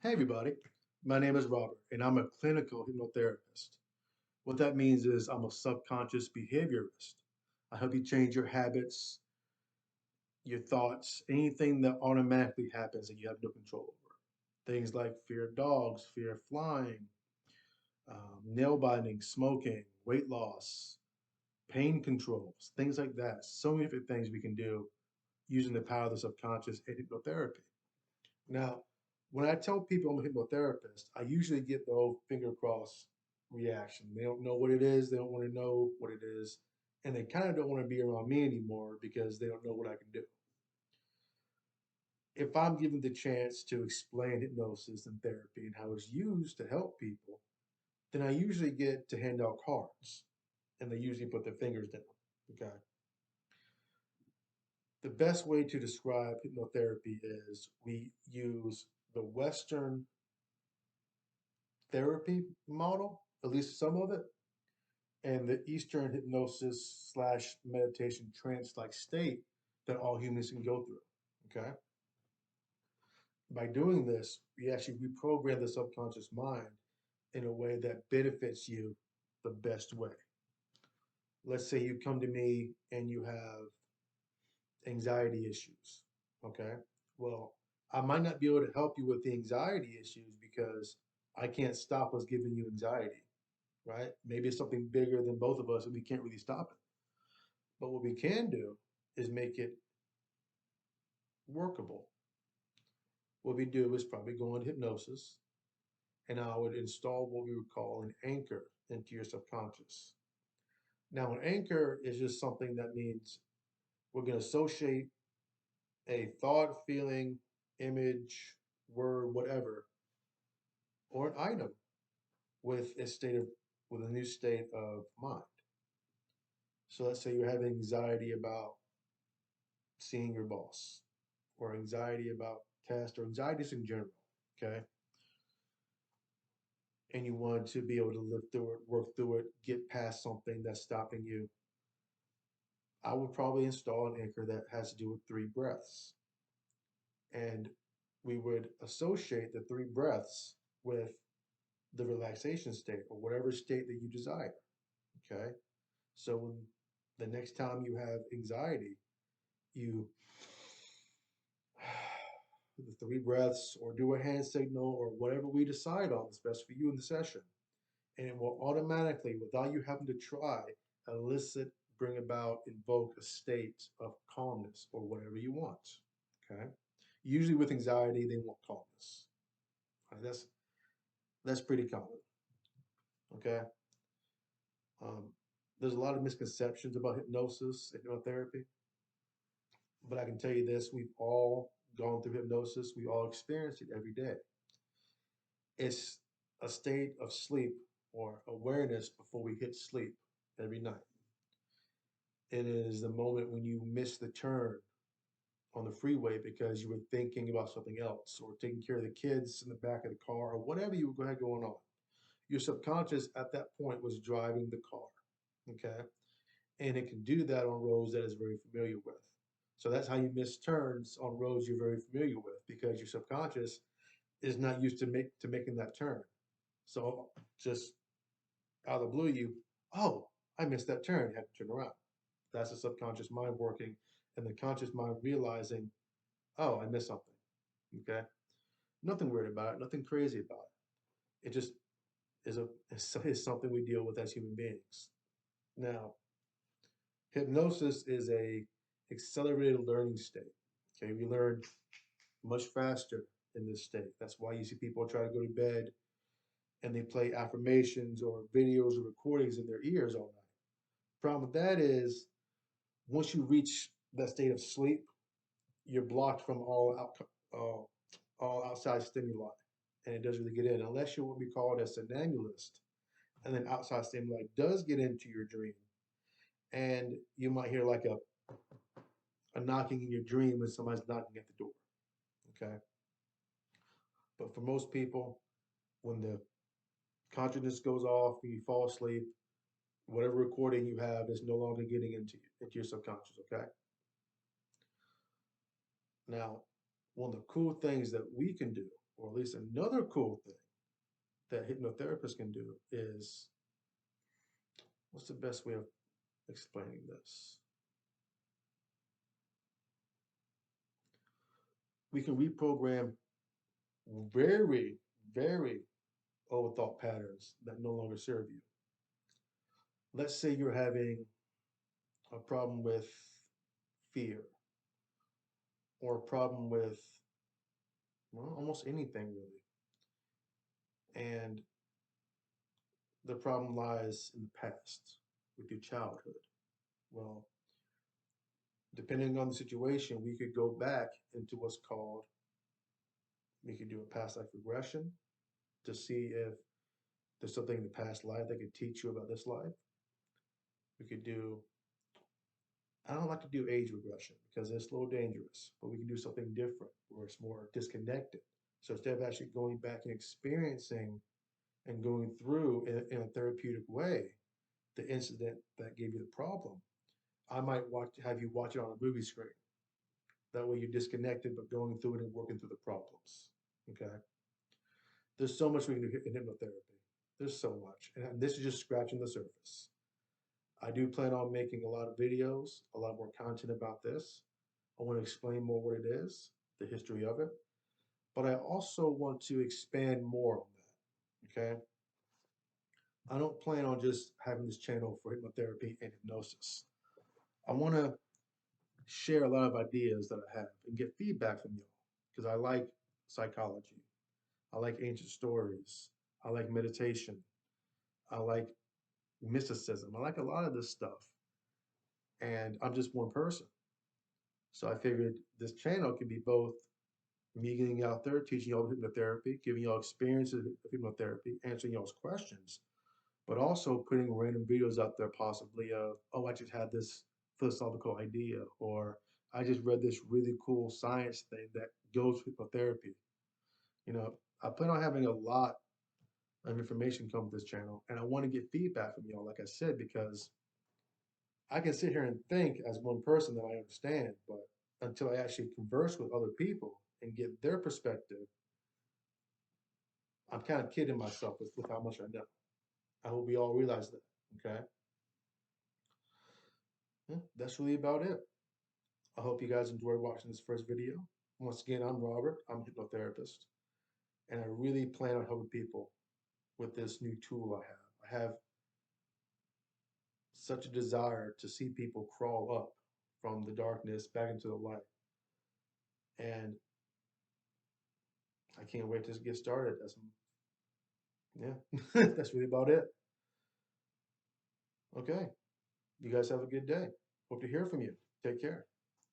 Hey everybody, my name is Robert and I'm a clinical hypnotherapist. What that means is I'm a subconscious behaviorist. I help you change your habits, your thoughts, anything that automatically happens that you have no control over. Things like fear of dogs, fear of flying, nail biting, smoking, weight loss, pain controls, things like that. So many different things we can do using the power of the subconscious in hypnotherapy. Now, when I tell people I'm a hypnotherapist, I usually get the old finger cross reaction. They don't know what it is, they don't want to know what it is, and they kind of don't want to be around me anymore because they don't know what I can do. If I'm given the chance to explain hypnosis and therapy and how it's used to help people, then I usually get to hand out cards and they usually put their fingers down. Okay. The best way to describe hypnotherapy is we use the Western therapy model, at least some of it, and the Eastern hypnosis slash meditation trance like state that all humans can go through. Okay. By doing this, we actually reprogram the subconscious mind in a way that benefits you the best way. Let's say you come to me and you have anxiety issues. Okay. Well, I might not be able to help you with the anxiety issues because I can't stop what's giving you anxiety, right? Maybe it's something bigger than both of us and we can't really stop it. But what we can do is make it workable. What we do is probably go into hypnosis and I would install what we would call an anchor into your subconscious. Now, an anchor is just something that means we're going to associate a thought, feeling, image, word, whatever, or an item with with a new state of mind. So let's say you're having anxiety about seeing your boss, or anxiety about tests, or anxieties in general. Okay. And you want to be able to live through it, work through it, get past something that's stopping you, I would probably install an anchor that has to do with three breaths. And we would associate the three breaths with the relaxation state or whatever state that you desire. Okay. So when the next time you have anxiety, you the three breaths or do a hand signal or whatever we decide on is best for you in the session. And it will automatically, without you having to try, elicit, bring about, invoke a state of calmness or whatever you want. Okay. Usually with anxiety, they want calmness. Right? That's pretty common. Okay. Um, there's a lot of misconceptions about hypnosis and hypnotherapy, but I can tell you this: we've all gone through hypnosis. We all experience it every day. It's a state of sleep or awareness before we hit sleep every night. It is the moment when you miss the turn on the freeway because you were thinking about something else or taking care of the kids in the back of the car or whatever you had going on. Your subconscious at that point was driving the car. Okay. And it can do that on roads that it's very familiar with. So that's how you miss turns on roads you're very familiar with because your subconscious is not used to making that turn. So just out of the blue, oh, I missed that turn, you have to turn around. That's the subconscious mind working and the conscious mind realizing, oh, I missed something. Okay. Nothing weird about it, nothing crazy about it. It just is something we deal with as human beings. Now, hypnosis is a accelerated learning state. Okay, we learn much faster in this state. That's why you see people try to go to bed and they play affirmations or videos or recordings in their ears all night. Problem with that is once you reach that state of sleep, you're blocked from all outside stimuli, and it doesn't really get in unless you're what we call a somnambulist, and then outside stimuli does get into your dream, and you might hear like a knocking in your dream when somebody's knocking at the door. Okay, but for most people, when the consciousness goes off, when you fall asleep, whatever recording you have is no longer getting into your subconscious. Okay, now one of the cool things that we can do, or at least another cool thing that hypnotherapists can do is, what's the best way of explaining this? We can reprogram very, very overthought patterns that no longer serve you. Let's say you're having a problem with fear or a problem with, well, almost anything really. And the problem lies in the past with your childhood. Well, depending on the situation, we could go back into what's called, we could do a past life regression to see if there's something in the past life that could teach you about this life. We could do, I don't like to do age regression because it's a little dangerous, but we can do something different where it's more disconnected. So instead of actually going back and experiencing and going through in a therapeutic way the incident that gave you the problem, I might have you watch it on a movie screen. That way you're disconnected, but going through it and working through the problems. Okay. There's so much we can do in hypnotherapy. There's so much. And this is just scratching the surface. I do plan on making a lot of videos, a lot more content about this. I want to explain more what it is, the history of it, but I also want to expand more on that. Okay. I don't plan on just having this channel for hypnotherapy and hypnosis. I want to share a lot of ideas that I have and get feedback from y'all because I like psychology. I like ancient stories. I like meditation. I like mysticism. I like a lot of this stuff. And I'm just one person. So I figured this channel could be both me getting out there, teaching y'all hypnotherapy, giving y'all experiences of hypnotherapy, answering y'all's questions, but also putting random videos out there possibly of, oh, I just had this philosophical idea, or I just read this really cool science thing that goes with hypnotherapy. You know, I plan on having a lot of information come to this channel, and I want to get feedback from y'all, like I said, because I can sit here and think as one person that I understand, but until I actually converse with other people and get their perspective, I'm kind of kidding myself with how much I know. I hope we all realize that. Okay. Yeah, that's really about it. I hope you guys enjoyed watching this first video. Once again, I'm Robert. I'm a hypnotherapist, and I really plan on helping people with this new tool I have. I have such a desire to see people crawl up from the darkness back into the light. And I can't wait to get started. Yeah, that's really about it. Okay. You guys have a good day. Hope to hear from you. Take care.